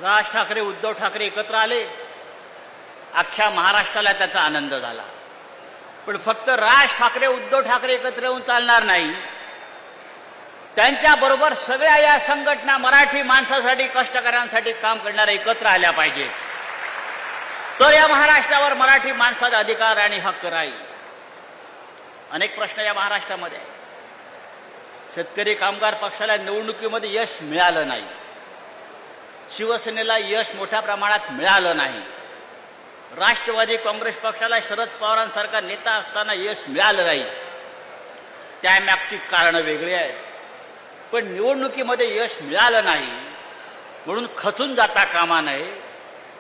राज ठाकरे उद्धव ठाकरे एकत्र आले, अख्ख्या महाराष्ट्राला त्याचा आनंद झाला. पण फक्त राज ठाकरे उद्धव ठाकरे एकत्र येऊन चालणार नाही, त्यांच्याबरोबर सगळ्या या संघटना मराठी माणसासाठी कष्टकऱ्यांसाठी काम करणारे एकत्र आल्या पाहिजे. तर या महाराष्ट्रावर मराठी माणसाचा अधिकार आणि हक्क राहील. अनेक प्रश्न या महाराष्ट्रामध्ये आहे. शेतकरी कामगार पक्षाला निवडणुकीमध्ये यश मिळालं नाही, शिवसेनेला यश मोठ्या प्रमाणात मिळालं नाही, राष्ट्रवादी काँग्रेस पक्षाला शरद पवारांसारखा नेता असताना यश मिळालं नाही. त्यामागची कारणं वेगळी आहेत. पण निवडणुकीमध्ये यश मिळालं नाही म्हणून खचून जाता कामा नये,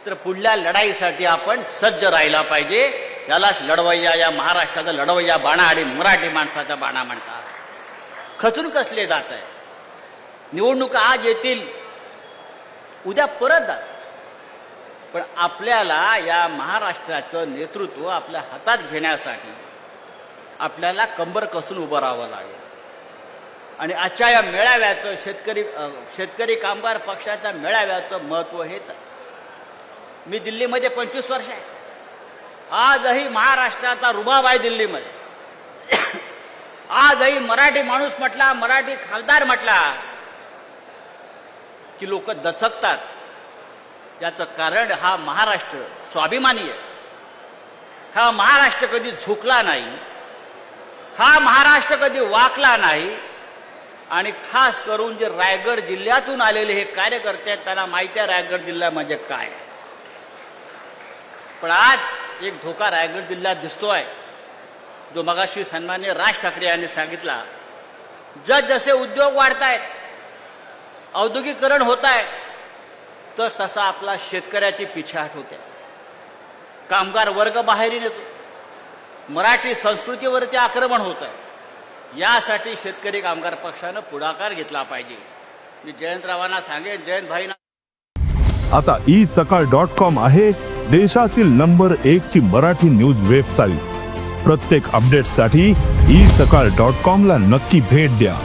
तर पुढल्या लढाईसाठी आपण सज्ज राहायला पाहिजे. यालाच लढवय्या, या महाराष्ट्राचा लढवय्या बाणा आणि मराठी माणसाचा बाणा म्हणतात. खचून कसले जात आहे? निवडणुका आज येतील, उद्या परत जात, पण आपल्याला या महाराष्ट्राचं नेतृत्व आपल्या हातात घेण्यासाठी आपल्याला कंबर कसून उभं राहावं लागेल. आणि आजच्या या मेळाव्याचं, शेतकरी कामगार पक्षाच्या मेळाव्याचं महत्त्व हेच आहे. मी दिल्लीमध्ये 25 वर्ष आहे. आजही महाराष्ट्राचा रुबाब आहे दिल्लीमध्ये. आजही मराठी माणूस म्हटला, मराठी खासदार म्हटला की लोक दचकतात. याचं कारण हा महाराष्ट्र स्वाभिमानी आहे. हा महाराष्ट्र कधी झुकला नाही, हा महाराष्ट्र कधी वाकला नाही. आणि खास करून जे रायगड जिल्ह्यातून आलेले हे कार्यकर्ते आहेत, त्यांना माहिती आहे रायगड जिल्हा म्हणजे काय. पण आज एक धोका रायगड जिल्ह्यात दिसतोय, जो मगाशी सन्माननीय राज ठाकरे यांनी सांगितला. जसे उद्योग वाढत आहेत, औद्योगिकरण होत आहे, तसा आपला शेतकऱ्याची पिछेहाट होते. कामगार वर्ग बाहेरून येतो, मराठी संस्कृतीवरती आक्रमण होत आहे. यासाठी शेतकरी कामगार पक्षानं पुढाकार घेतला पाहिजे. मी जयंतरावांना सांगेन, जयंत भाईंना. आता isakal.com आहे देशातील नंबर 1 ची मराठी न्यूज वेबसाईट. प्रत्येक अपडेटसाठी isakal.com ला नक्की भेट द्या.